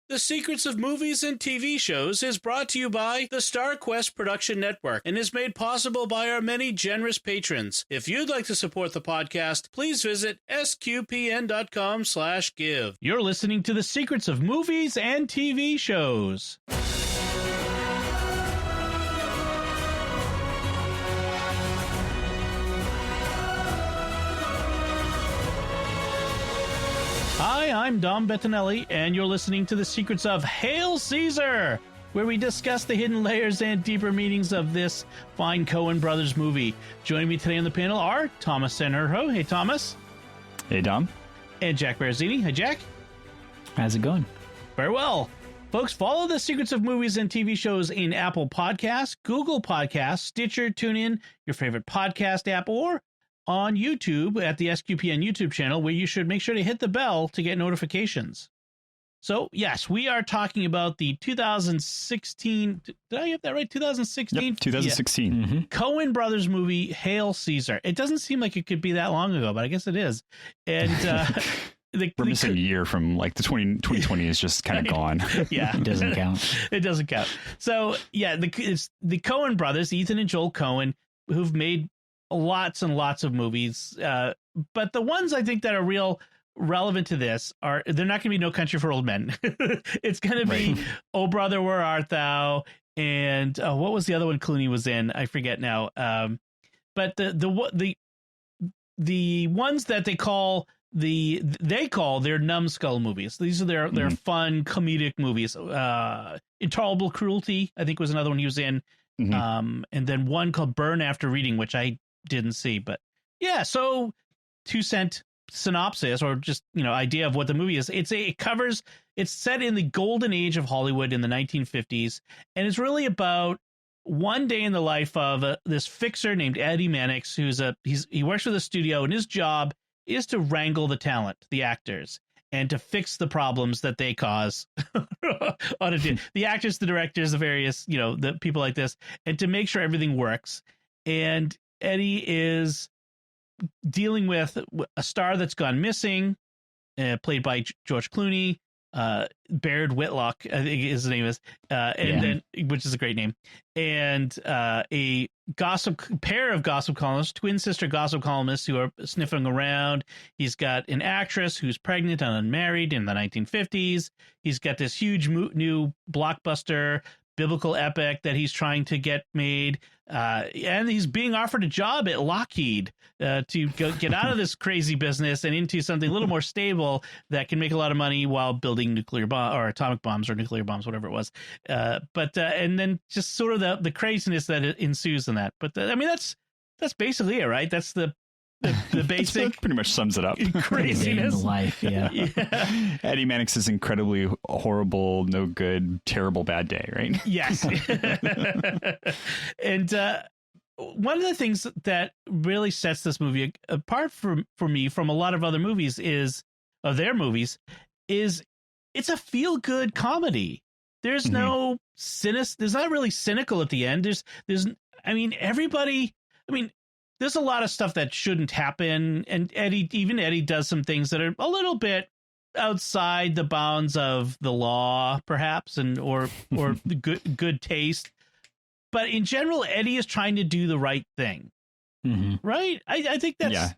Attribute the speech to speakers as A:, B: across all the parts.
A: The Secrets of Movies and TV Shows is brought to you by the StarQuest Production Network and is made possible by our many generous patrons. If you'd like to support the podcast, please visit sqpn.com/give. You're listening to The Secrets of Movies and TV Shows. Hi, I'm Dom Bettinelli, and you're listening to The Secrets of Hail Caesar, where we discuss the hidden layers and deeper meanings of this fine Coen Brothers movie. Joining me today on the panel are Thomas Sanjurjo. Hey, Thomas.
B: Hey, Dom.
A: And Jack Baruzzini. Hi, Jack.
C: How's it going?
A: Very well. Folks, follow The Secrets of Movies and TV Shows in Apple Podcasts, Google Podcasts, Stitcher, TuneIn, your favorite podcast app, or on YouTube at the SQPN YouTube channel, where you should make sure to hit the bell to get notifications. So, yes, we are talking about the 2016, did I get that right? 2016?
B: Yep, 2016.
A: Yeah. Mm-hmm. Coen Brothers movie, Hail Caesar. It doesn't seem like it could be that long ago, but I guess it is. And
B: we're missing a year from like the 2020 is just kind of gone.
A: Yeah.
C: It doesn't count.
A: It doesn't count. So, yeah, it's the Coen Brothers, Ethan and Joel Coen, who've made lots and lots of movies, but the ones I think that are real relevant to this are, they're not going to be No Country for Old Men. It's going to be Oh Brother, Where Art Thou, and what was the other one Clooney was in? I forget now. But the ones that they call their numbskull movies. These are their fun comedic movies. Intolerable Cruelty, I think, was another one he was in. Mm-hmm. And then one called Burn After Reading, which I didn't see, but yeah. So 2-cent synopsis, or just, idea of what the movie is. It's set in the golden age of Hollywood in the 1950s. And it's really about one day in the life of this fixer named Eddie Mannix, he works for the studio, and his job is to wrangle the talent, the actors, and to fix the problems that they cause on the actors, the directors, the various, the people like this, and to make sure everything works. And Eddie is dealing with a star that's gone missing, played by George Clooney. Baird Whitlock, I think his name is, then, which is a great name, and a pair of gossip columnists, twin sister gossip columnists, who are sniffing around. He's got an actress who's pregnant and unmarried in the 1950s. He's got this huge new blockbuster biblical epic that he's trying to get made, and he's being offered a job at Lockheed to get out of this crazy business and into something a little more stable that can make a lot of money while building nuclear bomb or atomic bombs or nuclear bombs, whatever it was. And then just sort of the craziness that ensues in that. But that's basically it, right? That's the basic.
B: That pretty much sums it up.
A: Craziness.
C: Life, yeah.
B: Eddie Mannix's incredibly horrible, no good, terrible bad day, right?
A: Yes. And one of the things that really sets this movie apart for me from a lot of other movies is it's a feel-good comedy. There's no there's not really cynical at the end. There's a lot of stuff that shouldn't happen, and Eddie does some things that are a little bit outside the bounds of the law, perhaps, or the good taste. But in general, Eddie is trying to do the right thing, right? I think that's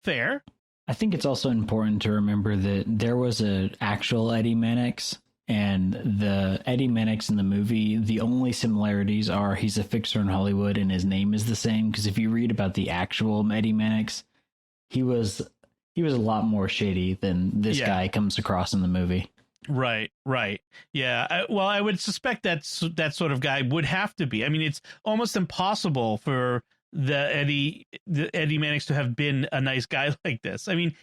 A: fair.
C: I think it's also important to remember that there was an actual Eddie Mannix. And the Eddie Mannix in the movie, the only similarities are he's a fixer in Hollywood and his name is the same. Because if you read about the actual Eddie Mannix, he was a lot more shady than this guy comes across in the movie.
A: Right. Yeah. I would suspect that sort of guy would have to be. I mean, it's almost impossible for the Eddie Mannix to have been a nice guy like this. I mean,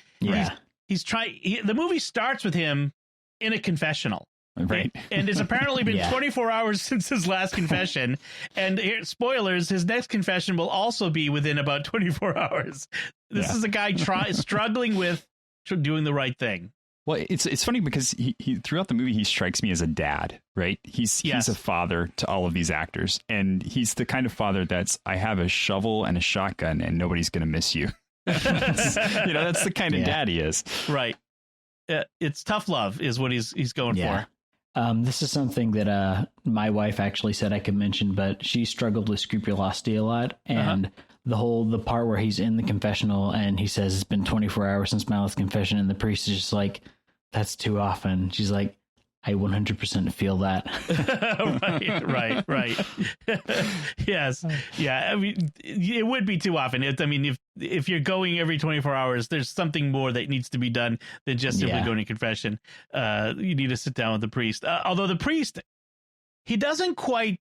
A: he's trying. The movie starts with him in a confessional.
B: Right.
A: And it's apparently been 24 hours since his last confession. And here, spoilers, his next confession will also be within about 24 hours. This is a guy struggling with doing the right thing.
B: Well, it's funny because he throughout the movie, he strikes me as a dad, right? He's a father to all of these actors. And he's the kind of father I have a shovel and a shotgun and nobody's going to miss you. That's the kind of dad he is.
A: Right. it's tough love is what he's going for.
C: This is something that my wife actually said I could mention, but she struggled with scrupulosity a lot. And the part where he's in the confessional and he says, it's been 24 hours since my last confession. And the priest is just like, that's too often. She's like, I 100% feel that.
A: right. Yes. Yeah. I mean, it would be too often. If you're going every 24 hours, there's something more that needs to be done than just simply going to confession. You need to sit down with the priest. Although the priest, he doesn't quite,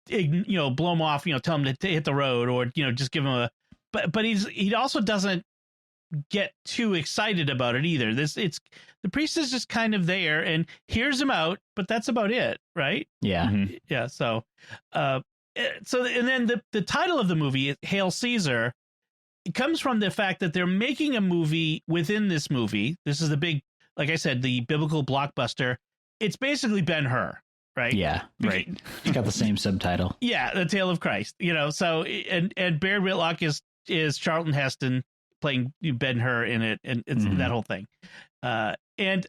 A: blow him off, tell him to hit the road or, just give him but he also doesn't get too excited about it either. The priest is just kind of there and hears him out, but that's about it, right?
C: Yeah.
B: Mm-hmm.
A: Yeah. So and then the title of the movie, Hail Caesar, it comes from the fact that they're making a movie within this movie. This is the big, like I said, the biblical blockbuster. It's basically Ben-Hur, right?
C: Yeah.
A: Right.
C: It's got the same subtitle.
A: Yeah, The Tale of Christ. So and Baird Whitlock is Charlton Heston playing Ben-Hur in it, and it's that whole thing. And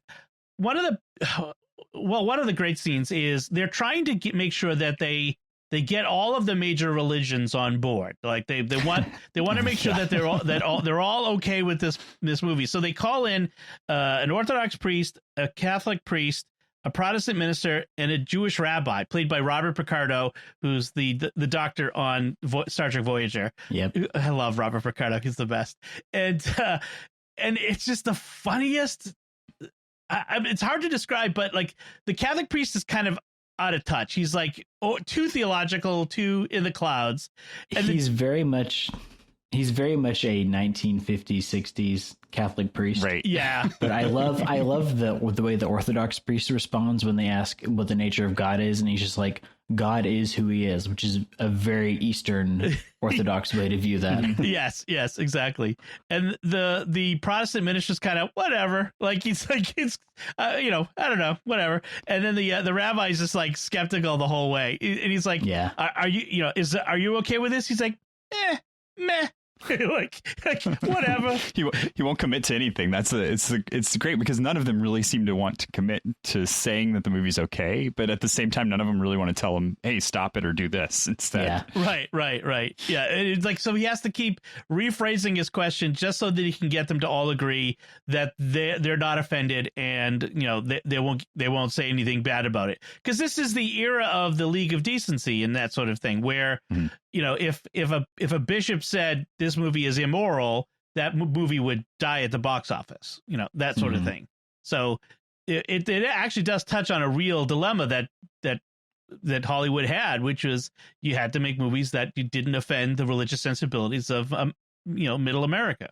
A: one of the great scenes is they're trying to make sure that they get all of the major religions on board. Like they want to make sure that they're all okay with this movie. So they call in an Orthodox priest, a Catholic priest, a Protestant minister, and a Jewish rabbi played by Robert Picardo, who's the doctor on Star Trek Voyager.
C: Yep.
A: I love Robert Picardo. He's the best. And it's just the funniest. It's hard to describe, but like the Catholic priest is kind of out of touch. He's like too theological, too in the clouds. And
C: he's very much a 1950s, 60s Catholic priest.
B: Right.
A: Yeah.
C: But I love the way the Orthodox priest responds when they ask what the nature of God is, and he's just like, God is who he is, which is a very Eastern Orthodox way to view that.
A: Yes, exactly. And the Protestant minister's kind of whatever. Like it's I don't know, whatever. And then the rabbi's just like skeptical the whole way. And he's like,
C: yeah,
A: are you okay with this? He's like, meh. like whatever.
B: He won't commit to anything. It's great because none of them really seem to want to commit to saying that the movie's okay, but at the same time none of them really want to tell him, hey, stop it or do this instead.
A: Yeah. Right. Yeah, it's like, so he has to keep rephrasing his question just so that he can get them to all agree that they're not offended and they won't say anything bad about it, because this is the era of the League of Decency and that sort of thing where if a bishop said this movie is immoral, that movie would die at the box office, that sort of thing. So it actually does touch on a real dilemma that Hollywood had, which was you had to make movies that you didn't offend the religious sensibilities of middle America.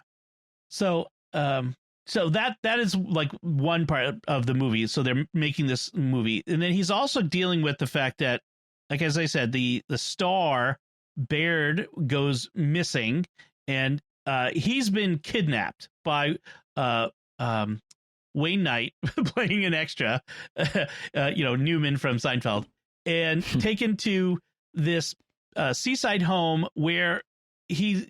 A: So that is like one part of the movie. So they're making this movie, and then he's also dealing with the fact that, like as I said, the star Baird goes missing, and he's been kidnapped by Wayne Knight playing an extra, Newman from Seinfeld, and taken to this seaside home where it's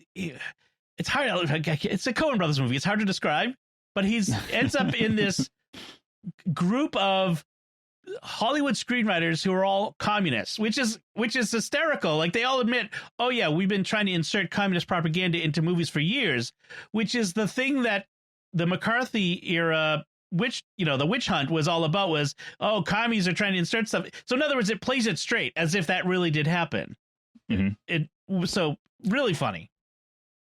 A: hard. It's a Coen Brothers movie. It's hard to describe, but ends up in this group of Hollywood screenwriters who are all communists, which is hysterical. Like they all admit, oh yeah, we've been trying to insert communist propaganda into movies for years, which is the thing that the McCarthy era, the witch hunt was all about, was, oh, commies are trying to insert stuff. So in other words, it plays it straight as if that really did happen. So really funny.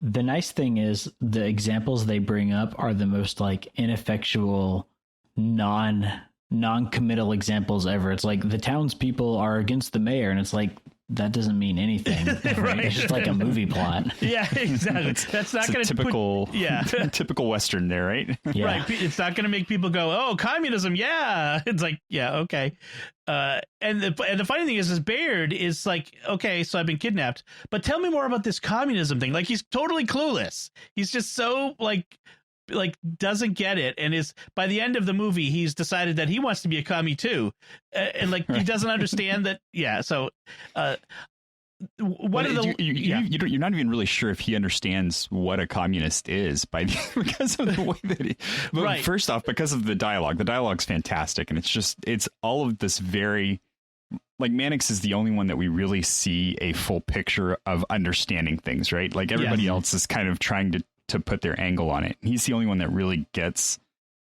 C: The nice thing is the examples they bring up are the most like ineffectual, non-committal examples ever. It's like the townspeople are against the mayor, and it's like, that doesn't mean anything. Right? It's just like a movie plot.
A: Yeah, exactly. That's not going to
B: typical Western there, right?
C: Yeah.
A: Right. It's not going to make people go, oh, communism. Yeah. It's like, yeah, okay. And the funny thing is Baird is like, okay, so I've been kidnapped, but tell me more about this communism thing. Like he's totally clueless. He's just so like doesn't get it, and is by the end of the movie he's decided that he wants to be a commie too, and like he doesn't understand that. Yeah, so one of the
B: you're not even really sure if he understands what a communist is because of the way that he. But first off, because of the dialogue. The dialogue's fantastic, and it's all of this very. Like Mannix is the only one that we really see a full picture of understanding things, right? Like everybody else is kind of trying to put their angle on it. He's the only one that really gets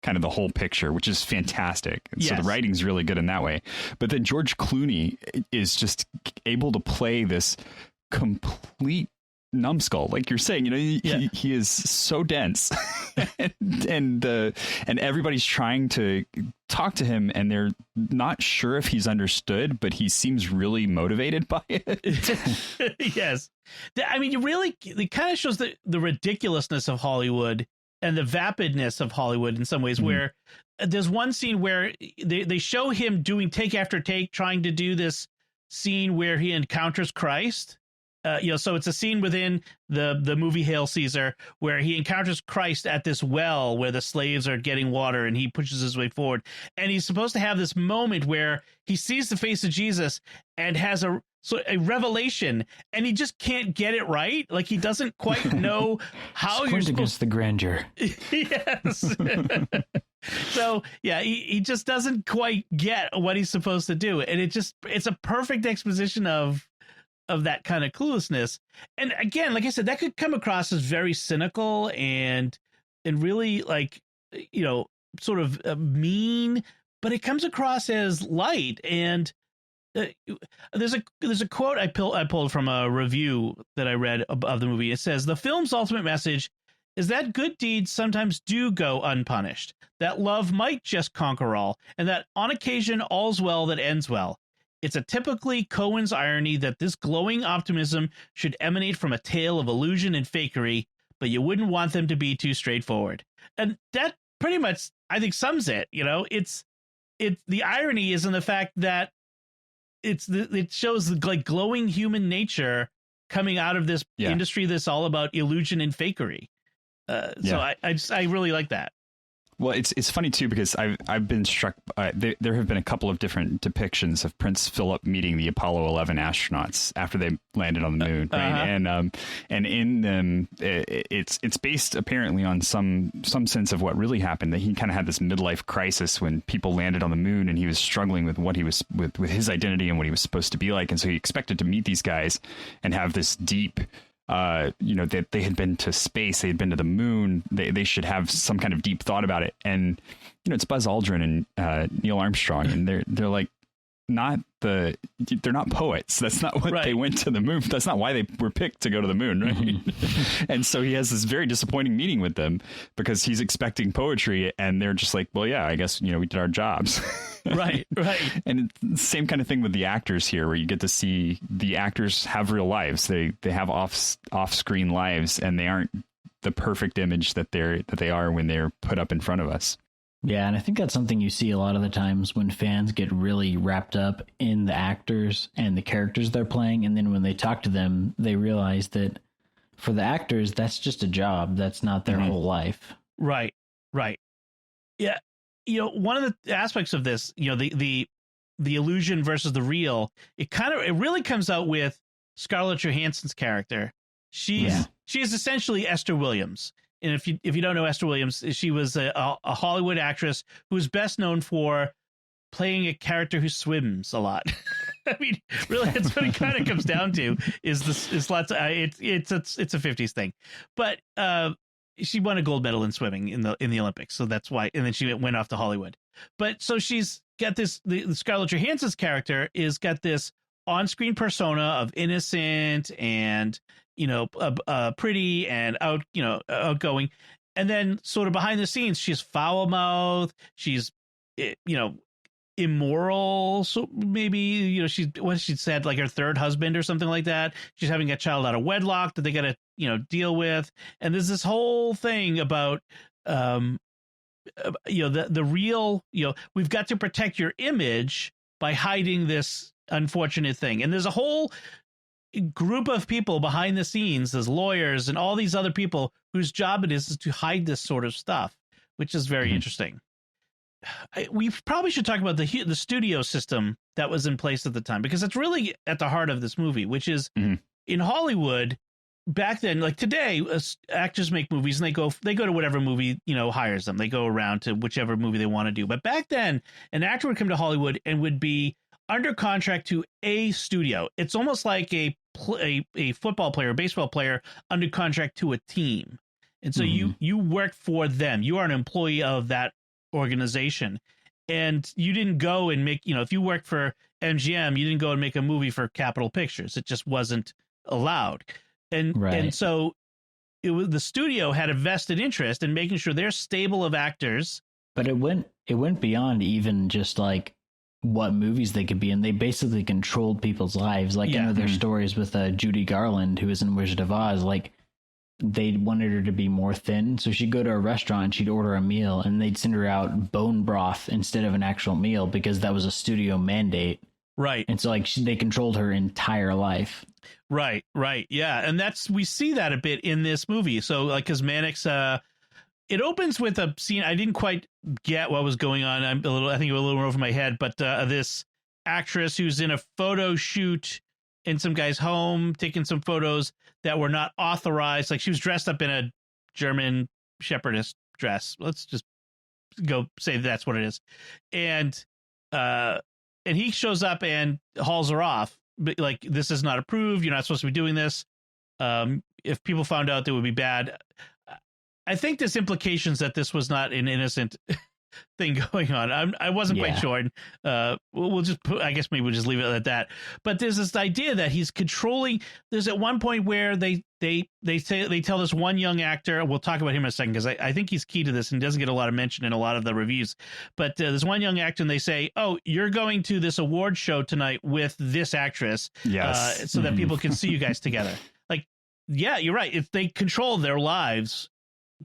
B: kind of the whole picture, which is fantastic. And so the writing's really good in that way. But then George Clooney is just able to play this complete numbskull, like you're saying. He is so dense, and everybody's trying to talk to him, and they're not sure if he's understood, but he seems really motivated by it.
A: Yes, I mean, it kind of shows the ridiculousness of Hollywood and the vapidness of Hollywood in some ways. Where there's one scene where they show him doing take after take, trying to do this scene where he encounters Christ. So it's a scene within the movie Hail Caesar where he encounters Christ at this well where the slaves are getting water, and he pushes his way forward. And he's supposed to have this moment where he sees the face of Jesus and has a revelation, and he just can't get it right. Like he doesn't quite know how you're supposed
C: against the grandeur.
A: Yes. So yeah, he just doesn't quite get what he's supposed to do, and it's a perfect exposition of that kind of cluelessness. And again, like I said, that could come across as very cynical and really like, sort of mean, but it comes across as light. And there's a quote I pulled from a review that I read of the movie. It says, "The film's ultimate message is that good deeds sometimes do go unpunished, that love might just conquer all, and that on occasion all's well that ends well. It's a typically Coen's irony that this glowing optimism should emanate from a tale of illusion and fakery, but you wouldn't want them to be too straightforward." And that pretty much, I think, sums it. The irony is in the fact that it shows like glowing human nature coming out of this industry that's all about illusion and fakery. So I really like that.
B: Well, it's funny too, because I've been struck by there have been a couple of different depictions of Prince Philip meeting the Apollo 11 astronauts after they landed on the moon, right? And in them it's based apparently on some sense of what really happened, that he kind of had this midlife crisis when people landed on the moon, and he was struggling with what he was with his identity and what he was supposed to be like, and so he expected to meet these guys and have this deep that they had been to space, they had been to the moon, they should have some kind of deep thought about it. And it's Buzz Aldrin and Neil Armstrong, and they're like they're not poets. That's not what they went to the moon. That's not why they were picked to go to the moon, right? And so he has this very disappointing meeting with them because he's expecting poetry, and they're just like, well, yeah, I guess we did our jobs.
A: Right.
B: And it's the same kind of thing with the actors here, where you get to see the actors have real lives. They have off-screen lives, and they aren't the perfect image that they are when they're put up in front of us.
C: Yeah, and I think that's something you see a lot of the times when fans get really wrapped up in the actors and the characters they're playing, and then when they talk to them, they realize that for the actors, that's just a job. That's not their whole life.
A: Right. Yeah. One of the aspects of this, the illusion versus the real, it really comes out with Scarlett Johansson's character. She is essentially Esther Williams. And if you don't know Esther Williams, she was a Hollywood actress who is best known for playing a character who swims a lot. I mean, really, that's what it kind of comes down to. Is lots of it's a 50s thing, but she won a gold medal in swimming in the Olympics, so that's why. And then she went off to Hollywood. But so she's got this. The Scarlett Johansson's character is got this on-screen persona of innocent and pretty and outgoing, and then sort of behind the scenes, she's foul-mouthed. She's immoral. So maybe she's what she said, like her third husband or something like that. She's having a child out of wedlock that they got to deal with, and there's this whole thing about the real, we've got to protect your image by hiding this unfortunate thing. And there's a whole group of people behind the scenes, there's lawyers and all these other people whose job it is to hide this sort of stuff, which is very interesting. we probably should talk about the studio system that was in place at the time, because it's really at the heart of this movie, which is in Hollywood back then. Like today, actors make movies and they go to whatever movie hires them. They go around to whichever movie they want to do. But back then, an actor would come to Hollywood and would be under contract to a studio. It's almost like a football player, baseball player under contract to a team. And so you work for them. You are an employee of that organization. And you didn't go and make, if you worked for MGM, you didn't go and make a movie for Capitol Pictures. It just wasn't allowed. And so the studio had a vested interest in making sure their stable of actors.
C: But it went beyond even just like what movies they could be in. They basically controlled people's lives. Like, I know there's stories with Judy Garland, who was in Wizard of Oz. Like, they wanted her to be more thin, so she'd go to a restaurant and she'd order a meal, and they'd send her out bone broth instead of an actual meal because that was a studio mandate.
A: Right.
C: And so like they controlled her entire life.
A: Right. Yeah. And we see that a bit in this movie. So like, because Mannix, it opens with a scene. I didn't quite get what was going on. I think a little over my head, but this actress who's in a photo shoot in some guy's home, taking some photos that were not authorized. Like she was dressed up in a German shepherdess dress. Let's just go say that's what it is. And he shows up and hauls her off. But like, this is not approved. You're not supposed to be doing this. If people found out, that would be bad. I think there's implications that this was not an innocent thing going on. I wasn't quite sure. We'll just I guess maybe we'll just leave it at that. But there's this idea that he's controlling. There's at one point where they tell this one young actor. We'll talk about him in a second, because I think he's key to this and doesn't get a lot of mention in a lot of the reviews. But there's one young actor, and they say, "Oh, you're going to this award show tonight with this actress, so that people can see you guys together." Like, yeah, you're right. If they control their lives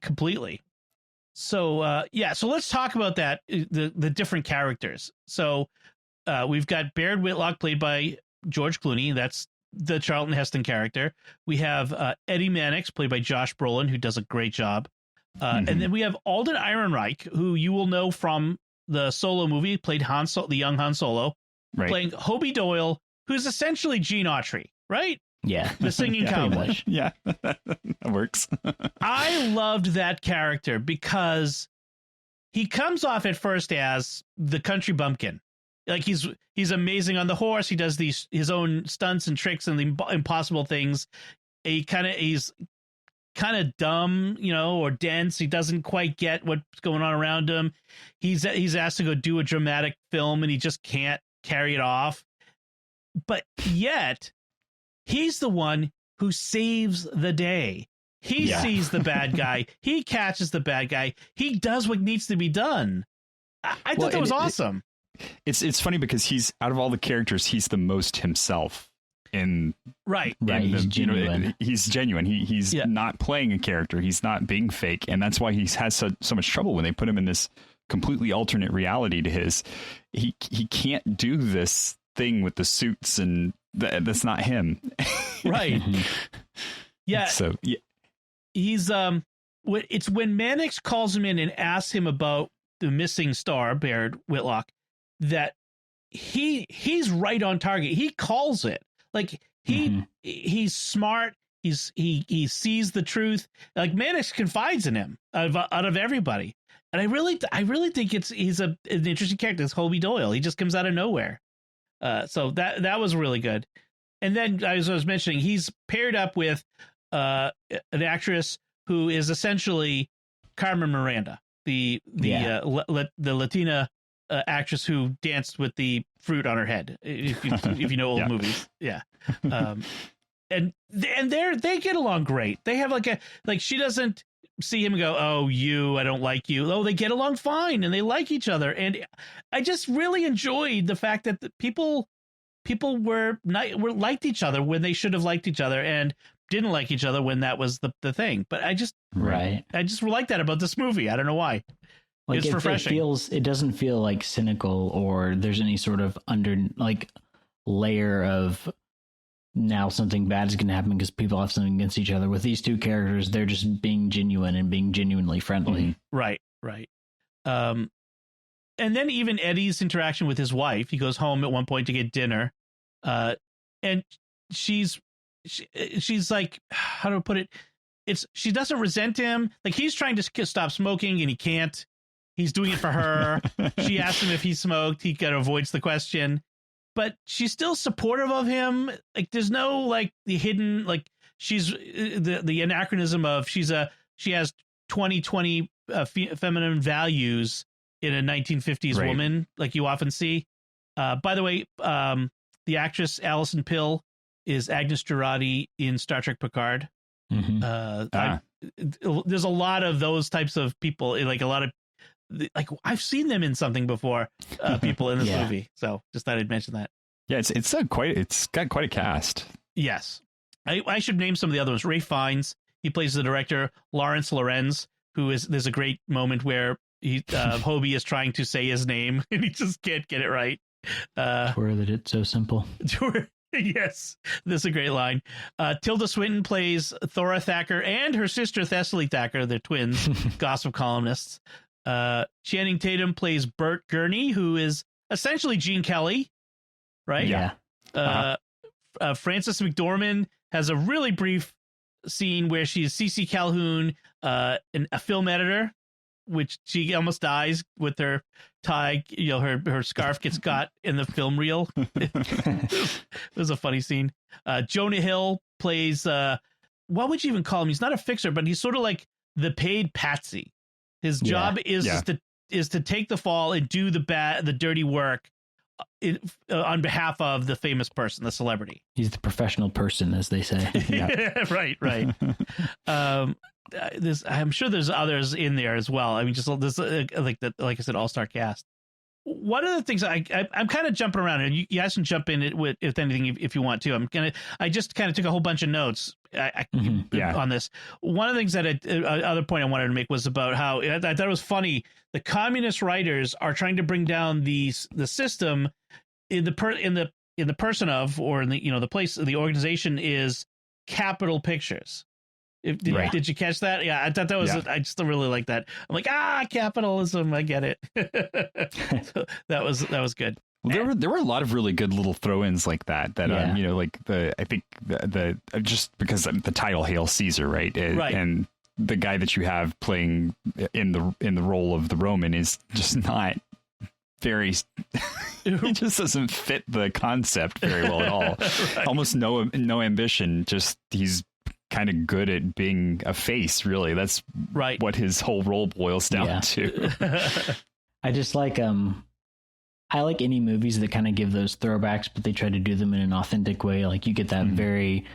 A: completely. So so let's talk about that, the different characters. So we've got Baird Whitlock, played by George Clooney. That's the Charlton Heston character. We have Eddie Mannix, played by Josh Brolin, who does a great job. And then we have Alden Ehrenreich, who you will know from the Solo movie, played the young Han Solo, playing Hobie Doyle, who's essentially Gene Autry, right?
C: Yeah.
A: The singing cowboy.
B: Yeah, that works.
A: I loved that character because he comes off at first as the country bumpkin. Like he's amazing on the horse. He does his own stunts and tricks and the impossible things. He's kind of dumb, or dense. He doesn't quite get what's going on around him. He's asked to go do a dramatic film and he just can't carry it off. But yet he's the one who saves the day. He sees the bad guy. He catches the bad guy. He does what needs to be done. I thought that was awesome.
B: It's funny because he's, out of all the characters, he's the most himself.
C: He's genuine.
B: He's genuine. He's not playing a character. He's not being fake, and that's why he has so much trouble when they put him in this completely alternate reality to his. He can't do this thing with the suits, and that's not him.
A: Right. Yeah.
B: So
A: he's it's when Mannix calls him in and asks him about the missing star, Baird Whitlock, that he's right on target. He calls it. Like he's smart. He sees the truth. Like Mannix confides in him out of everybody. And I really think he's an interesting character. It's Hobie Doyle. He just comes out of nowhere. So that was really good. And then, as I was mentioning, he's paired up with an actress who is essentially Carmen Miranda, the Latina actress who danced with the fruit on her head. If you know old movies, and they get along great. They have she doesn't see him and go, "Oh, I don't like you." Oh, they get along fine and they like each other. And I just really enjoyed the fact that the people were liked each other when they should have liked each other, and didn't like each other when that was the thing. But I just like that about this movie. I don't know why.
C: Like
A: it's refreshing.
C: It doesn't feel like cynical or there's any sort of layer of now something bad is going to happen because people have something against each other. With these two characters, they're just being genuine and being genuinely friendly.
A: Right. and then even Eddie's interaction with his wife. He goes home at one point to get dinner, and she's like, how do I put it? She doesn't resent him. Like, he's trying to stop smoking and he can't. He's doing it for her. She asked him if he smoked. He kind of avoids the question, but she's still supportive of him. Like, there's no like the hidden, like, she's the anachronism of she has 2020 feminine values in a 1950s woman, like you often see. By the way, the actress Alison Pill is Agnes Girardi in Star Trek Picard. There's a lot of those types of people, like a lot of, like, I've seen them in something before, people in this movie. So just thought I'd mention that. Yeah,
B: it's got quite a cast.
A: Yes. I should name some of the other ones. Ray Fiennes, he plays the director. Lawrence Lorenz, there's a great moment where Hobie is trying to say his name and he just can't get it right.
C: Where that it's so simple.
A: Yes, this is a great line. Tilda Swinton plays Thora Thacker and her sister Thessaly Thacker. They're twins, gossip columnists. Channing Tatum plays Bert Gurney, who is essentially Gene Kelly, right?
C: Yeah.
A: Frances McDormand has a really brief scene where she's CeCe Calhoun, a film editor, which she almost dies with her tie. Her scarf gets caught in the film reel. It was a funny scene. Jonah Hill plays, what would you even call him? He's not a fixer, but he's sort of like the paid patsy. His job is to take the fall and do the dirty work on behalf of the famous person, the celebrity.
C: He's the professional person, as they say.
A: Right. I'm sure there's others in there as well. I mean, just this, like I said, all-star cast. One of the things I'm kind of jumping around, and you guys can jump in with if anything if you want to. I just kind of took a whole bunch of notes on this. One of the things that other point I wanted to make was about how I thought it was funny. The communist writers are trying to bring down the system in the person of, or in the place, the organization is Capitol Pictures. Did you catch that? Yeah, I thought that was. I just really like that. I'm like, capitalism. I get it. So that was good.
B: Well, there were a lot of really good little throw-ins like that. Like I think the just because the title Hail Caesar, right? And the guy that you have playing in the role of the Roman is just not very. He just doesn't fit the concept very well at all. Right. Almost no ambition. Just he's kind of good at being a face, really. That's what his whole role boils down to.
C: I just like I like any movies that kind of give those throwbacks, but they try to do them in an authentic way. Like you get that very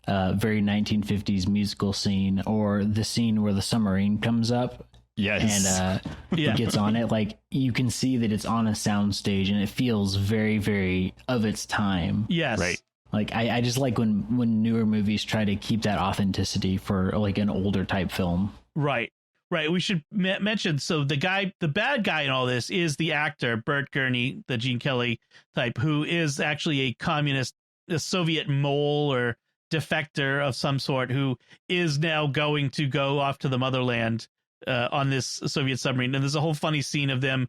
C: 1950s musical scene, or the scene where the submarine comes up.
B: Yes.
C: And it gets on it. Like you can see that it's on a sound stage and it feels very, very of its time.
A: Yes.
B: Right.
C: Like I just like when newer movies try to keep that authenticity for like an older type film.
A: Right. We should mention, so the bad guy in all this is the actor Bert Gurney, the Gene Kelly type, who is actually a communist, a Soviet mole or defector of some sort, who is now going to go off to the motherland on this Soviet submarine. And there's a whole funny scene of them,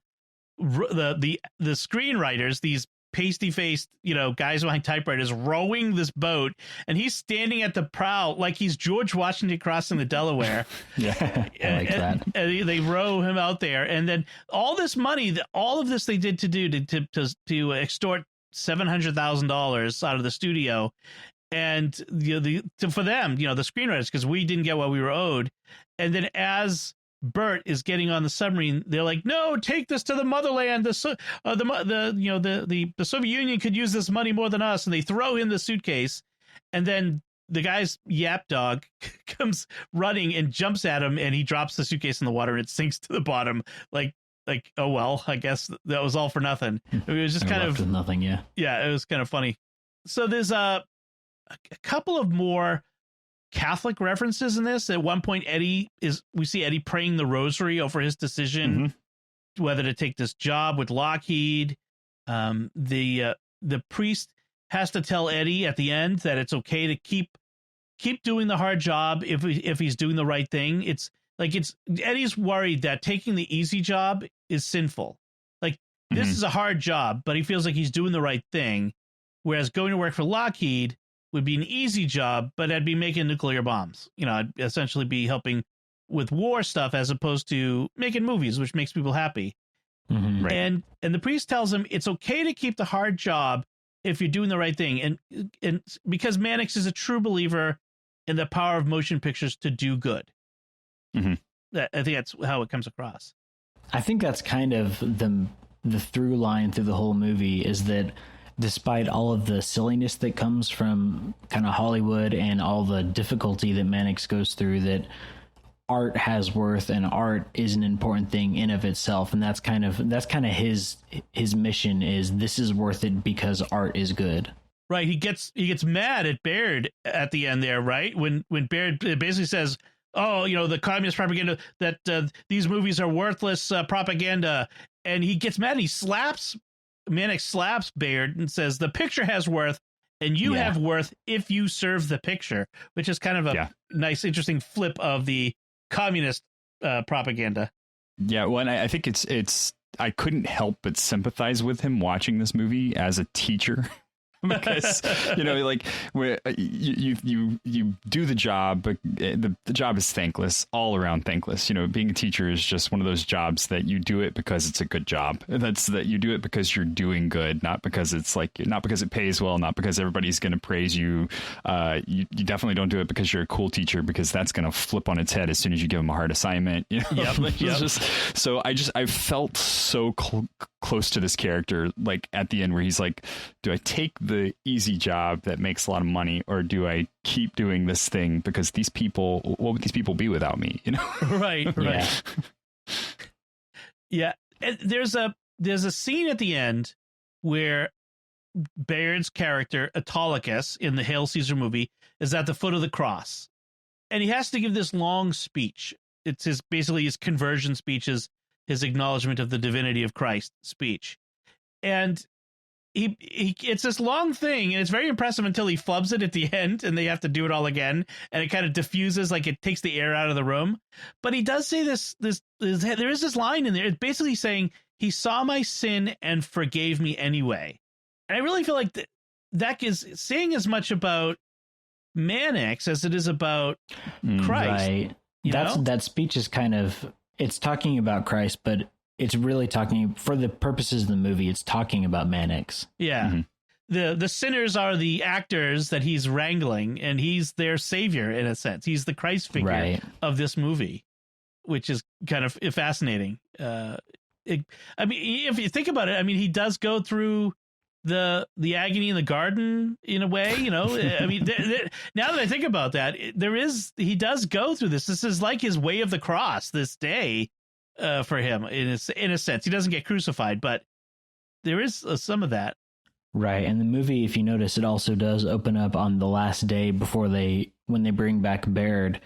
A: the screenwriters, these pasty-faced, guys behind typewriters, rowing this boat, and he's standing at the prow like he's George Washington crossing the Delaware.
C: I like that.
A: And they row him out there, and then all this money, all of this they did to extort $700,000 out of the studio, and for them, the screenwriters, because we didn't get what we were owed, and then as Bert is getting on the submarine, they're like, "No, take this to the motherland. The Soviet Union could use this money more than us." And they throw in the suitcase, and then the guy's yap dog comes running and jumps at him, and he drops the suitcase in the water, and it sinks to the bottom. Like, oh well, I guess that was all for nothing. It was just kind of
C: nothing. Yeah,
A: it was kind of funny. So there's a couple of more Catholic references in this. At one point, we see Eddie praying the rosary over his decision whether to take this job with Lockheed. The priest has to tell Eddie at the end that it's okay to keep doing the hard job if he's doing the right thing. Eddie's worried that taking the easy job is sinful. This is a hard job, but he feels like he's doing the right thing. Whereas going to work for Lockheed would be an easy job, but I'd be making nuclear bombs. I'd essentially be helping with war stuff as opposed to making movies, which makes people happy.
B: Right.
A: And the priest tells him it's okay to keep the hard job if you're doing the right thing. And because Mannix is a true believer in the power of motion pictures to do good. I think that's how it comes across.
C: I think that's kind of the through line through the whole movie, is that despite all of the silliness that comes from kind of Hollywood and all the difficulty that Mannix goes through, that art has worth and art is an important thing in of itself. And that's kind of his mission, is this is worth it because art is good.
A: Right. He gets mad at Baird at the end there, right? When Baird basically says, oh, the communist propaganda, that these movies are worthless propaganda. And he gets mad and Mannix slaps Baird and says, the picture has worth and you have worth if you serve the picture, which is kind of a nice, interesting flip of the communist propaganda.
B: Yeah. Well, and I think it's I couldn't help but sympathize with him watching this movie as a teacher. Because like where you do the job, but the job is thankless, all around thankless. Being a teacher is just one of those jobs that you do it because it's a good job. That's that you do it because you're doing good, not because not because it pays well, not because everybody's going to praise you. You definitely don't do it because you're a cool teacher, because that's going to flip on its head as soon as you give them a hard assignment. So I felt so close to this character, like at the end where he's like, do I take the easy job that makes a lot of money, or do I keep doing this thing because these people, what would these people be without me?
A: Right. Yeah. And there's a scene at the end where Baird's character Autolycus in the Hail Caesar movie is at the foot of the cross, and he has to give this long speech. It's basically his conversion speech, his acknowledgement of the divinity of Christ speech. And he it's this long thing, and it's very impressive until he flubs it at the end and they have to do it all again, and it kind of diffuses, like it takes the air out of the room. But he does say this there is this line in there. It's basically saying he saw my sin and forgave me anyway. And I really feel like that is saying as much about Mannix as it is about Christ.
C: Right. That speech is kind of, it's talking about Christ, but it's really talking, for the purposes of the movie, it's talking about Mannix.
A: Yeah. The sinners are the actors that he's wrangling, and he's their savior in a sense. He's the Christ figure of this movie, which is kind of fascinating. If you think about it, he does go through the agony in the garden in a way, now that I think about that, he does go through this. This is like his way of the cross this day. For him, in a sense, he doesn't get crucified, but there is some of that.
C: Right, and the movie, if you notice, it also does open up on the last day when they bring back Baird.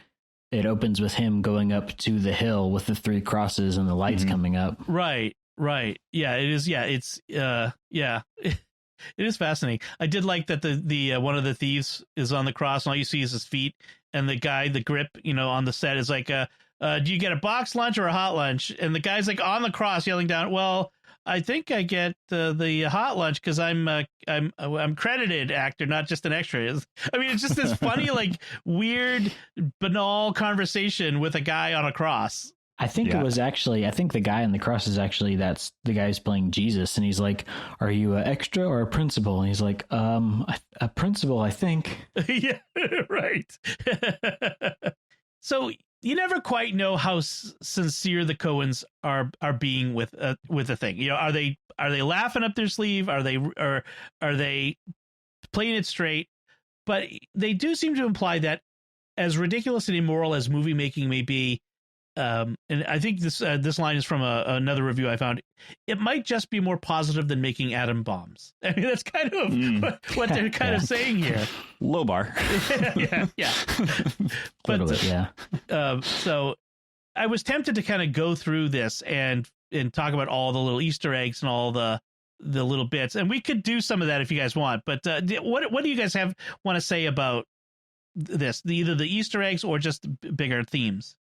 C: It opens with him going up to the hill with the 3 crosses and the lights coming up.
A: Right. Yeah, it is. Yeah, it's it is fascinating. I did like that the one of the thieves is on the cross, and all you see is his feet, and the guy, the grip, on the set is like do you get a box lunch or a hot lunch? And the guy's like on the cross yelling down, well, I think I get the hot lunch because I'm credited actor, not just an extra. It's just this funny, like weird, banal conversation with a guy on a cross.
C: I think the guy on the cross is actually, that's the guy who's playing Jesus. And he's like, are you an extra or a principal? And he's like, a principal, I think.
A: Yeah, right. So you never quite know how sincere the Coens are being with the thing. Are they laughing up their sleeve? Are they playing it straight? But they do seem to imply that, as ridiculous and immoral as movie making may be, and I think this line is from another review I found, it might just be more positive than making atom bombs. That's kind of what they're kind of saying here.
B: Low bar.
A: yeah. But so I was tempted to kind of go through this and talk about all the little Easter eggs and all the little bits, and we could do some of that if you guys want. But what do you guys want to say about this? Either the Easter eggs or just bigger themes?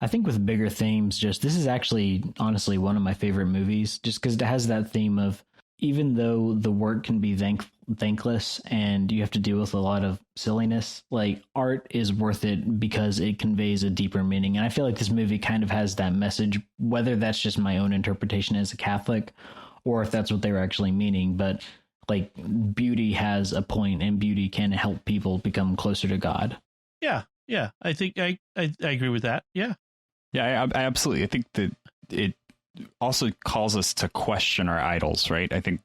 C: I think with bigger themes, just this is actually honestly one of my favorite movies, just because it has that theme of, even though the work can be thankless and you have to deal with a lot of silliness, like art is worth it because it conveys a deeper meaning. And I feel like this movie kind of has that message, whether that's just my own interpretation as a Catholic or if that's what they were actually meaning. But like, beauty has a point and beauty can help people become closer to God.
A: Yeah. Yeah. I think I agree with that. Yeah.
B: Yeah, I absolutely. I think that it also calls us to question our idols, right? I think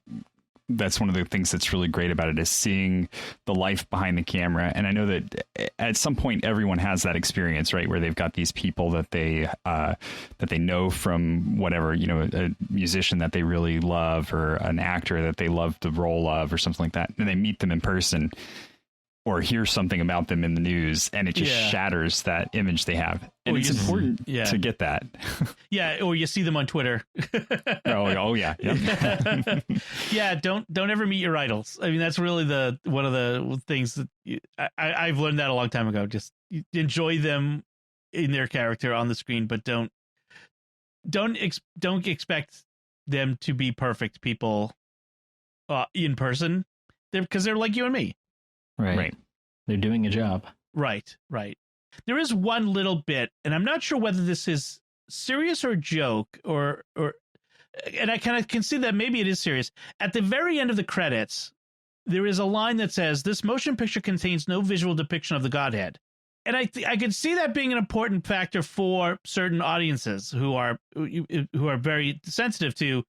B: that's one of the things that's really great about it, is seeing the life behind the camera. And I know that at some point everyone has that experience, right, where they've got these people that they know from whatever, you know, a musician that they really love, or an actor that they love the role of, or something like that, and they meet them in person or hear something about them in the news, and it just shatters that image they have. And it's important to get that.
A: Yeah, or you see them on Twitter.
B: oh yeah. Yep.
A: Yeah, don't ever meet your idols. I mean, that's really one of the things that I've learned that a long time ago. Just enjoy them in their character on the screen, but don't expect them to be perfect people in person. Because they're like you and me.
C: Right. They're doing a job.
A: Right. There is one little bit, and I'm not sure whether this is serious or a joke, or and I kind of can see that maybe it is serious. At the very end of the credits, there is a line that says, "This motion picture contains no visual depiction of the Godhead." And I could see that being an important factor for certain audiences who are very sensitive to,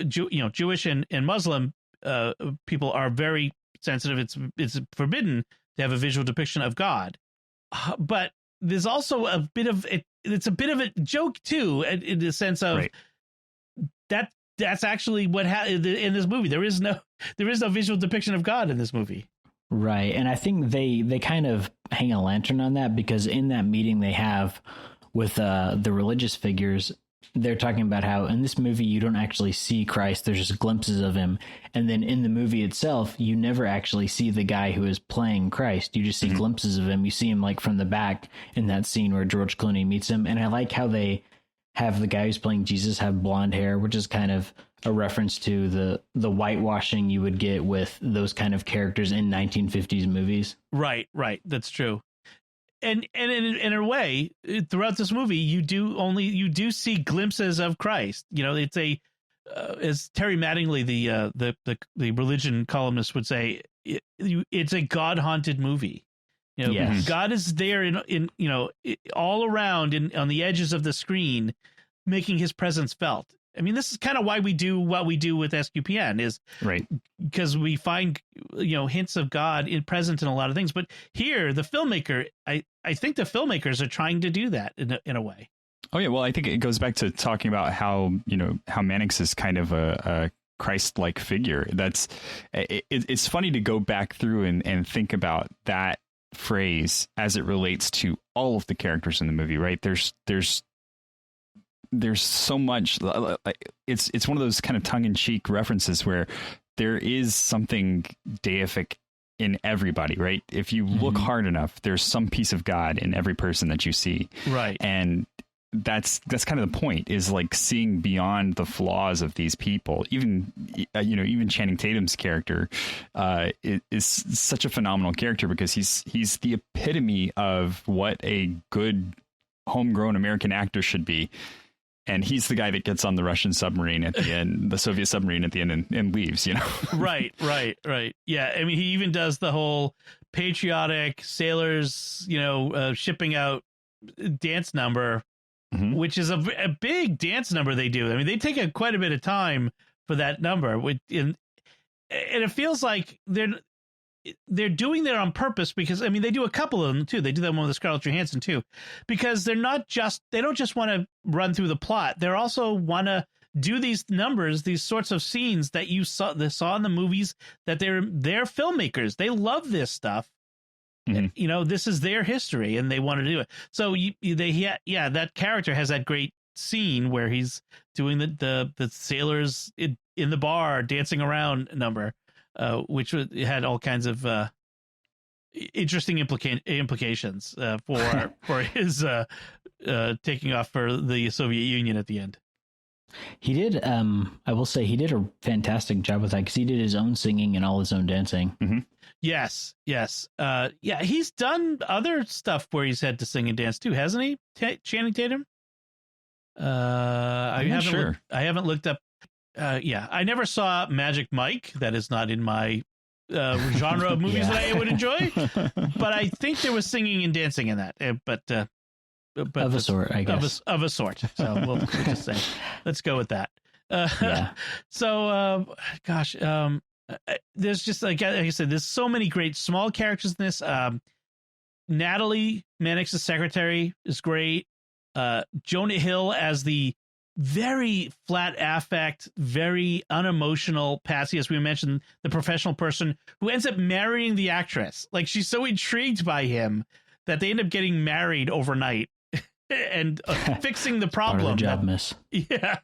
A: Jewish and Muslim people are very sensitive. It's forbidden to have a visual depiction of God, but there's also a bit of it. It's a bit of a joke too, in the sense of that's actually what in this movie. There is no visual depiction of God in this movie.
C: Right. And I think they kind of hang a lantern on that, because in that meeting they have with the religious figures, they're talking about how in this movie you don't actually see Christ. There's just glimpses of him. And then in the movie itself, you never actually see the guy who is playing Christ. You just see glimpses of him. You see him like from the back in that scene where George Clooney meets him. And I like how they have the guy who's playing Jesus have blonde hair, which is kind of a reference to the whitewashing you would get with those kind of characters in 1950s movies. Right.
A: That's true. And in a way, throughout this movie, you do see glimpses of Christ. You know, it's as Terry Mattingly, the religion columnist, would say, it's a God haunted movie. You know,
C: yes.
A: God is there in all around on the edges of the screen, making his presence felt. I mean, this is kind of why we do what we do with SQPN, is
B: right,
A: because we find hints of God present in a lot of things. But here, the filmmaker, I think the filmmakers are trying to do that in a way.
B: Oh yeah, well, I think it goes back to talking about how Mannix is kind of a Christ-like figure. It's funny to go back through and think about that phrase as it relates to all of the characters in the movie. Right? There's so much. It's one of those kind of tongue-in-cheek references where there is something deific in everybody, right? If you look hard enough, there's some piece of God in every person that you see.
A: Right.
B: And that's kind of the point, is like seeing beyond the flaws of these people. Even Channing Tatum's character is such a phenomenal character, because he's the epitome of what a good homegrown American actor should be. And he's the guy that gets on the Russian submarine at the end, the Soviet submarine at the end, and leaves,
A: Right. Yeah. I mean, he even does the whole patriotic sailors, shipping out dance number, which is a big dance number they do. I mean, they take quite a bit of time for that number. And it feels like they're doing that on purpose, because I mean, they do a couple of them too. They do that one with Scarlett Johansson too, because they don't just want to run through the plot. They also want to do these numbers, these sorts of scenes that you saw in the movies, that they're filmmakers. They love this stuff. This is their history and they want to do it. So that character has that great scene where he's doing the sailors in the bar dancing around number. Which had all kinds of interesting implications for his taking off for the Soviet Union at the end.
C: He did. I will say he did a fantastic job with that because he did his own singing and all his own dancing.
B: Mm-hmm.
A: Yes. Yeah, he's done other stuff where he's had to sing and dance too, hasn't he? Channing Tatum.
B: I'm not sure.
A: I haven't looked up. I never saw Magic Mike. That is not in my genre of movies that I would enjoy. But I think there was singing and dancing in that. But
C: of a sort, I guess.
A: Of a sort. So we'll just say, let's go with that. So, there's just like I said, there's so many great small characters in this. Natalie Mannix's secretary is great. Jonah Hill as the very flat affect, very unemotional Patsy, as we mentioned, the professional person who ends up marrying the actress. Like, she's so intrigued by him that they end up getting married overnight and fixing the problem.
C: Part of the job, miss.
A: Yeah.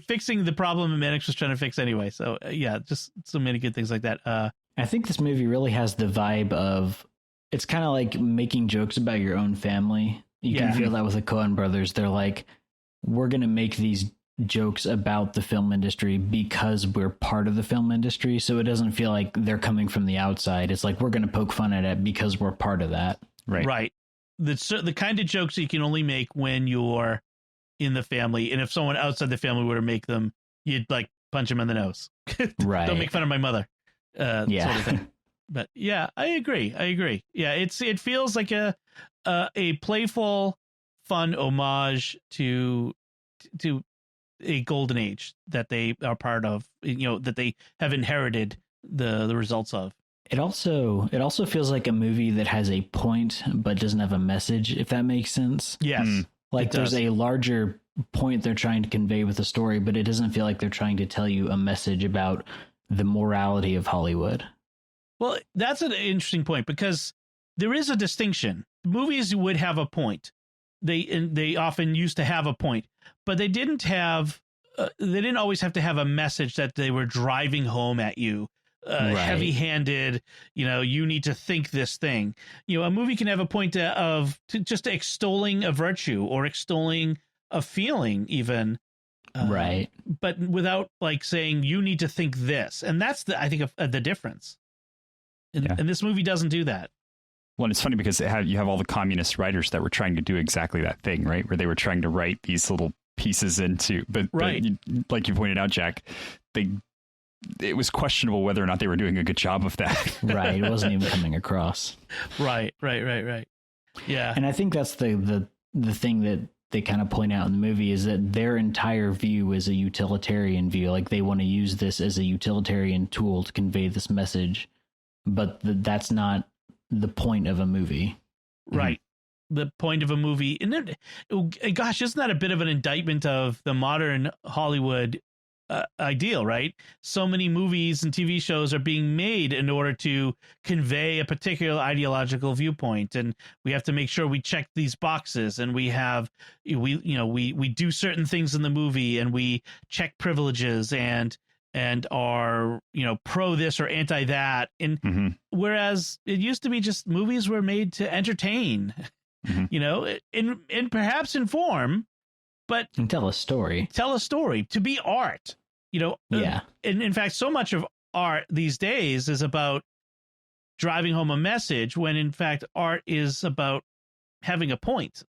A: Fixing the problem Mannix was trying to fix anyway. So, just so many good things like that.
C: I think this movie really has the vibe of, it's kind of like making jokes about your own family. You can feel that with the Coen Brothers. They're like, we're going to make these jokes about the film industry because we're part of the film industry. So it doesn't feel like they're coming from the outside. It's like, we're going to poke fun at it because we're part of that.
A: Right. The kind of jokes that you can only make when you're in the family. And if someone outside the family were to make them, you'd like punch him in the nose.
C: Right.
A: Don't make fun of my mother. Sort of thing. But yeah, I agree. Yeah, it feels like a playful, fun homage to a golden age that they are part of, that they have inherited the results of. It
C: also feels like a movie that has a point but doesn't have a message, if that makes sense.
A: Yes.
C: Like there's a larger point they're trying to convey with the story, but it doesn't feel like they're trying to tell you a message about the morality of Hollywood.
A: Well, that's an interesting point because there is a distinction. Movies would have a point. They often used to have a point, but they didn't always have to have a message that they were driving home at you. Heavy-handed, you need to think this thing. A movie can have a point of just extolling a virtue or extolling a feeling even.
C: Right.
A: But without like saying you need to think this. And that's I think the difference. And this movie doesn't do that.
B: Well, and it's funny because you have all the communist writers that were trying to do exactly that thing, right? Where they were trying to write these little pieces into, but like you pointed out, Jack, it was questionable whether or not they were doing a good job of that.
C: Right. It wasn't even coming across.
A: Right. Yeah.
C: And I think that's the thing that they kind of point out in the movie is that their entire view is a utilitarian view. Like they want to use this as a utilitarian tool to convey this message, but that's not the point of a movie.
A: Right. The point of a movie. And gosh, isn't that a bit of an indictment of the modern Hollywood ideal, right? So many movies and TV shows are being made in order to convey a particular ideological viewpoint, and we have to make sure we check these boxes, and we do certain things in the movie, and we check privileges and are pro this or anti that, and whereas it used to be just movies were made to entertain, and perhaps inform, but
C: and tell a story
A: to be art. And in fact, so much of art these days is about driving home a message when in fact art is about having a point,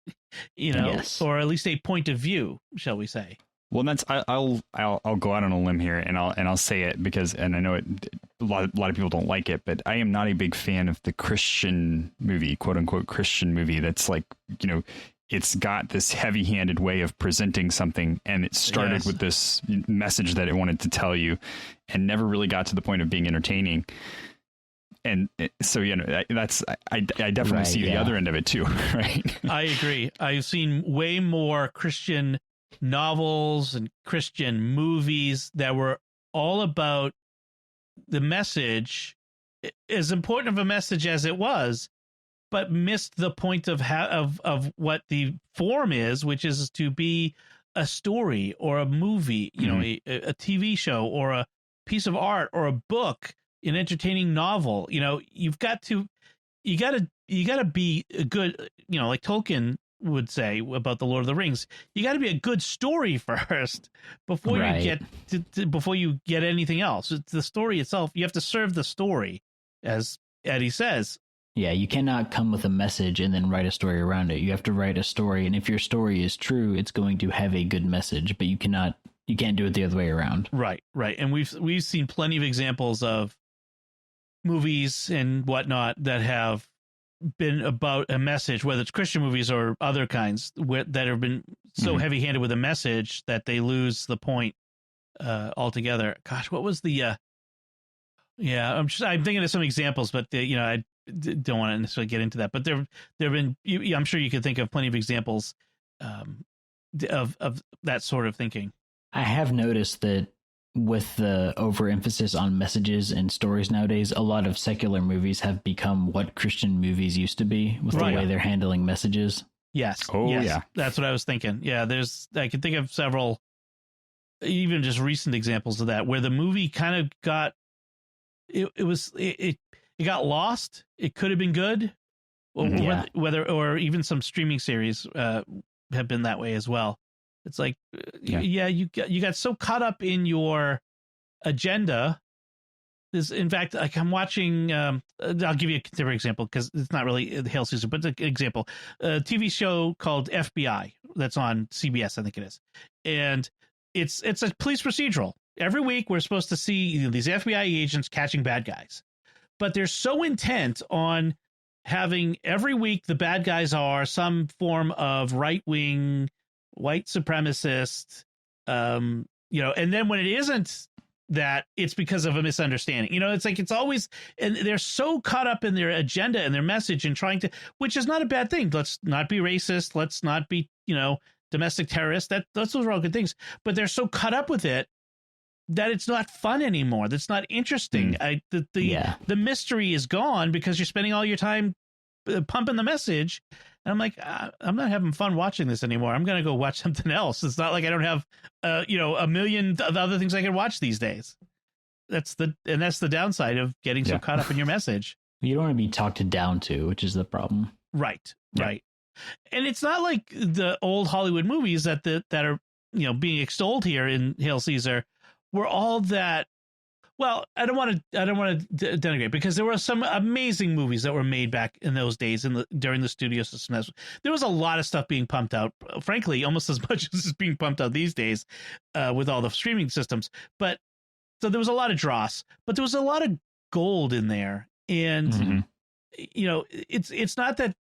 A: or at least a point of view, shall we say.
B: Well, that's I'll go out on a limb here and I'll say it because, and I know a lot of people don't like it, but I am not a big fan of the Christian movie, quote unquote Christian movie. That's like, it's got this heavy-handed way of presenting something, and it started with this message that it wanted to tell you and never really got to the point of being entertaining. And so, that's, I definitely see the other end of it too, right?
A: I agree. I've seen way more Christian novels and Christian movies that were all about the message, as important of a message as it was, but missed the point of what the form is, which is to be a story or a movie, a TV show or a piece of art or a book an entertaining novel. You got to be a good, like Tolkien would say about the Lord of the Rings. You got to be a good story first before you get before you get anything else. It's the story itself. You have to serve the story, as Eddie says.
C: Yeah, you cannot come with a message and then write a story around it. You have to write a story, and if your story is true, it's going to have a good message, but you can't do it the other way around.
A: Right. And we've seen plenty of examples of movies and whatnot that have been about a message, whether it's Christian movies or other kinds, that have been so heavy-handed with a message that they lose the point altogether. Gosh, what was the? I'm thinking of some examples, but I don't want to necessarily get into that. But there've been. I'm sure you could think of plenty of examples of that sort of thinking.
C: I have noticed that with the overemphasis on messages and stories nowadays, a lot of secular movies have become what Christian movies used to be with the way they're handling messages.
A: Yes.
B: Oh,
A: yes.
B: yeah.
A: That's what I was thinking. Yeah, I can think of several, even just recent examples of that, where the movie kind of got, it got lost. It could have been good, or even some streaming series have been that way as well. It's like, you got so caught up in your agenda. In fact, like I'm watching, I'll give you a contemporary example because it's not really Hail Caesar, but it's an example. A TV show called FBI that's on CBS, I think it is. And it's a police procedural. Every week we're supposed to see these FBI agents catching bad guys. But they're so intent on having every week the bad guys are some form of right-wing white supremacist, and then when it isn't that, it's because of a misunderstanding. It's like it's always, and they're so caught up in their agenda and their message and trying to, which is not a bad thing. Let's not be racist. Let's not be, domestic terrorists. Those are all good things. But they're so caught up with it that it's not fun anymore. That's not interesting. The mystery is gone because you're spending all your time pumping the message. And I'm like, I'm not having fun watching this anymore. I'm going to go watch something else. It's not like I don't have, a million other things I can watch these days. That's the downside of getting so caught up in your message.
C: You don't want to be talked down to, which is the problem.
A: Right. And it's not like the old Hollywood movies that are, being extolled here in Hail Caesar were all that. Well, I don't want to denigrate, because there were some amazing movies that were made back in those days during the studio system. There was a lot of stuff being pumped out, frankly, almost as much as is being pumped out these days with all the streaming systems. But so there was a lot of dross, but there was a lot of gold in there. And, it's not that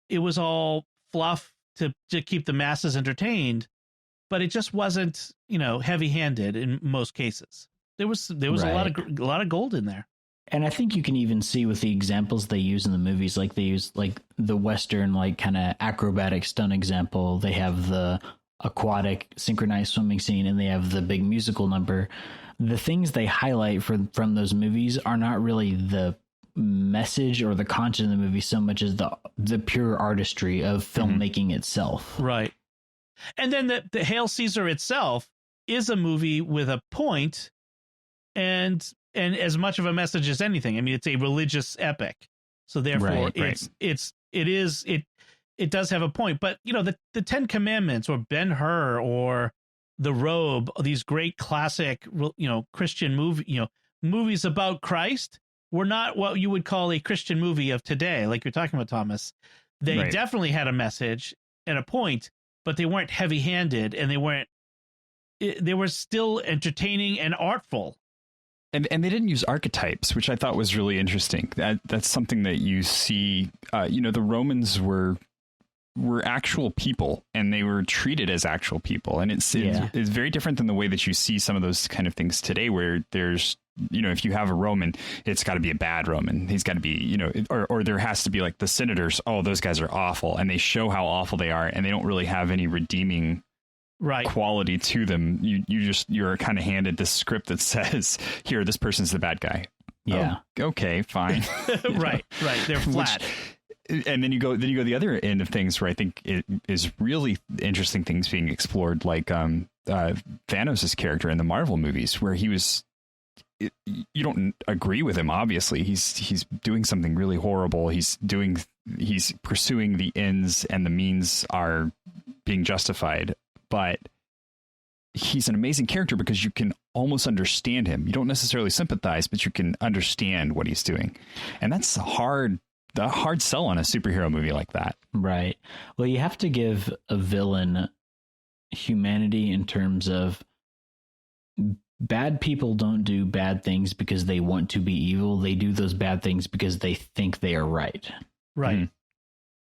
A: it was all fluff to keep the masses entertained, but it just wasn't, heavy handed in most cases. There was a lot of gold in there.
C: And I think you can even see with the examples they use in the movies, like they use like the Western, like kind of acrobatic stunt example. They have the aquatic synchronized swimming scene, and they have the big musical number. The things they highlight from those movies are not really the message or the content of the movie so much as the pure artistry of filmmaking itself.
A: Right. And then the Hail Caesar itself is a movie with a point and as much of a message as anything. I mean, it's a religious epic, so therefore it does have a point. But the Ten Commandments or Ben-Hur or The Robe, these great classic Christian movies about Christ, were not what you would call a Christian movie of today, like you're talking about, Thomas. They definitely had a message and a point, but they weren't heavy-handed, and they were still entertaining and artful.
B: And they didn't use archetypes, which I thought was really interesting. That's something that you see. The Romans were actual people, and they were treated as actual people. And it's very different than the way that you see some of those kind of things today, where there's, if you have a Roman, it's got to be a bad Roman. He's got to be, or there has to be like the senators. Oh, those guys are awful. And they show how awful they are, and they don't really have any redeeming quality to them. You're kind of handed this script that says, here, this person's the bad guy.
C: Yeah.
B: Oh, okay, fine.
A: Right. They're flat.
B: And then you go the other end of things, where I think it is really interesting things being explored, like Thanos' character in the Marvel movies, where he was you don't agree with him. Obviously, he's doing something really horrible. He's pursuing the ends, and the means are being justified. But he's an amazing character because you can almost understand him. You don't necessarily sympathize, but you can understand what he's doing, and that's a hard sell on a superhero movie like that.
C: Right. Well, you have to give a villain humanity in terms of bad people don't do bad things because they want to be evil. They do those bad things because they think they are right.
A: Right. Mm-hmm.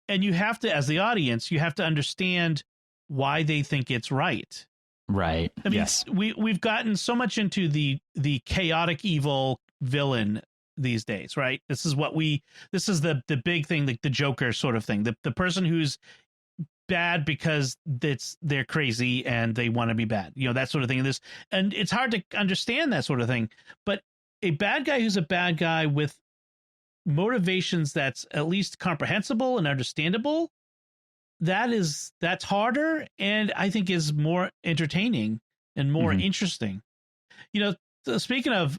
A: And you have to, as the audience, you have to understand why they think it's right.
C: Right.
A: I mean,
B: yes.
A: We've gotten so much into the chaotic evil villain these days, right? This is the big thing, like the Joker sort of thing. The person who's bad because they're crazy and they want to be bad, that sort of thing. And it's hard to understand that sort of thing. But a bad guy who's a bad guy with motivations that's at least comprehensible and understandable, that's harder, and I think is more entertaining and more interesting. Speaking of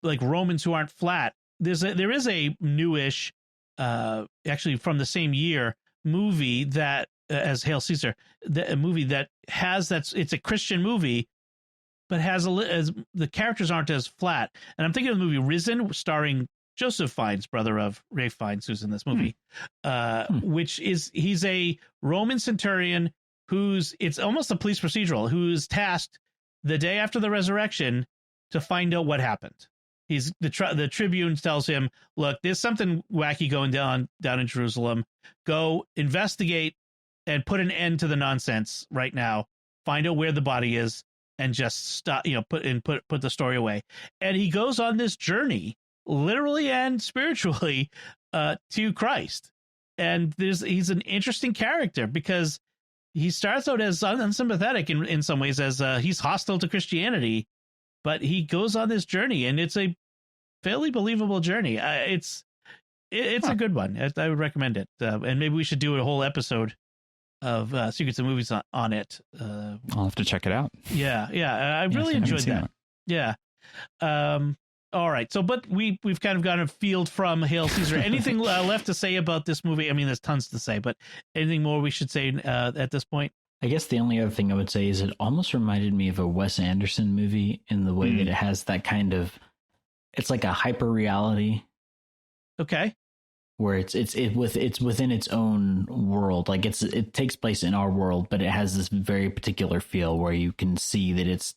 A: like Romans who aren't flat, there is a newish, actually from the same year, movie that as Hail Caesar, a movie that it's a Christian movie, but has the characters aren't as flat. And I'm thinking of the movie Risen, starring Joseph Fiennes, brother of Ray Fiennes, who's in this movie, which is he's a Roman centurion it's almost a police procedural, who's tasked the day after the resurrection to find out what happened. He's the Tribune tells him, look, there's something wacky going down in Jerusalem. Go investigate and put an end to the nonsense right now. Find out where the body is and just stop, put the story away. And he goes on this journey, literally and spiritually, to Christ. And he's an interesting character because he starts out as unsympathetic in some ways, as he's hostile to Christianity, but he goes on this journey, and it's a fairly believable journey. It's a good one. I would recommend it. And maybe we should do a whole episode of Secrets of Movies on it.
B: I'll have to check it out.
A: Yeah. I really enjoyed that. Yeah. All right. So, but we've kind of gotten a field from Hail Caesar. Anything left to say about this movie? I mean, there's tons to say, but anything more we should say at this point?
C: I guess the only other thing I would say is it almost reminded me of a Wes Anderson movie in the way that it has that kind of, it's like a hyper reality.
A: Okay.
C: Where it's within its own world. Like it takes place in our world, but it has this very particular feel where you can see that it's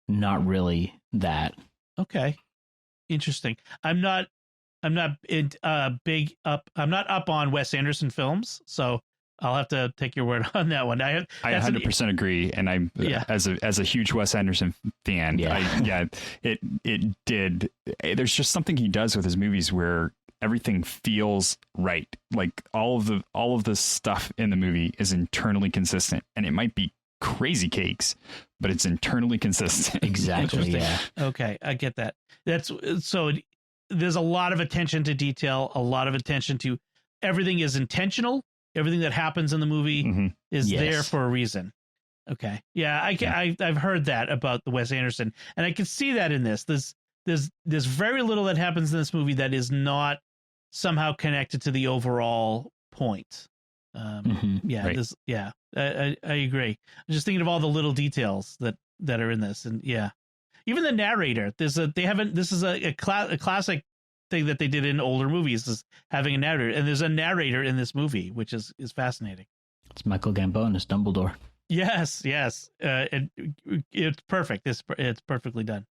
C: not really that.
A: Okay. Interesting. I'm not up on Wes Anderson films, so I'll have to take your word on that one. I
B: 100% agree, and I'm as a huge Wes Anderson fan. It did. There's just something he does with his movies where everything feels right. Like all of the stuff in the movie is internally consistent, and it might be crazy cakes, but it's internally consistent.
C: Exactly. Yeah.
A: Okay, I get that. That's so. There's a lot of attention to detail, a lot of attention to everything is intentional. Everything that happens in the movie is there for a reason. Okay. Yeah, I've heard that about the Wes Anderson, and I can see that in this. There's very little that happens in this movie that is not somehow connected to the overall point.
C: Right.
A: I agree. I'm just thinking of all the little details that are in this, and even the narrator. This is a classic thing that they did in older movies, is having a narrator, and there's a narrator in this movie, which is fascinating.
C: It's Michael Gambon as Dumbledore.
A: Yes. It's perfect. It's perfectly done.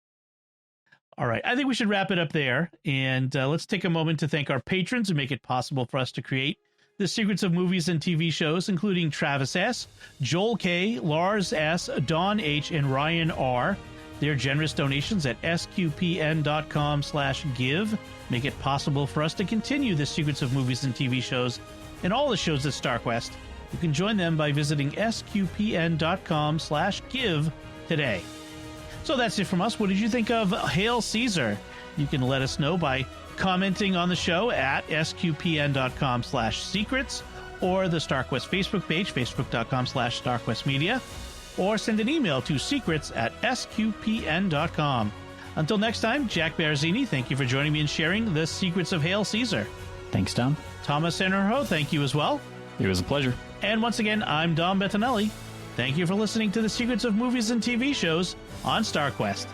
A: All right, I think we should wrap it up there, and let's take a moment to thank our patrons who make it possible for us to create the Secrets of Movies and TV shows, including Travis S., Joel K., Lars S., Don H., and Ryan R. Their generous donations at sqpn.com/give make it possible for us to continue the Secrets of Movies and TV shows and all the shows at StarQuest. You can join them by visiting sqpn.com/give today. So that's it from us. What did you think of Hail Caesar? You can let us know by commenting on the show at sqpn.com/secrets or the StarQuest Facebook page, facebook.com/StarQuestMedia, or send an email to secrets@sqpn.com. Until next time, Jack Baruzzini, thank you for joining me and sharing the secrets of Hail Caesar.
C: Thanks, Tom.
A: Thomas Sanjurjo, thank you as well.
B: It was a pleasure.
A: And once again, I'm Dom Bettinelli. Thank you for listening to the secrets of movies and TV shows on StarQuest.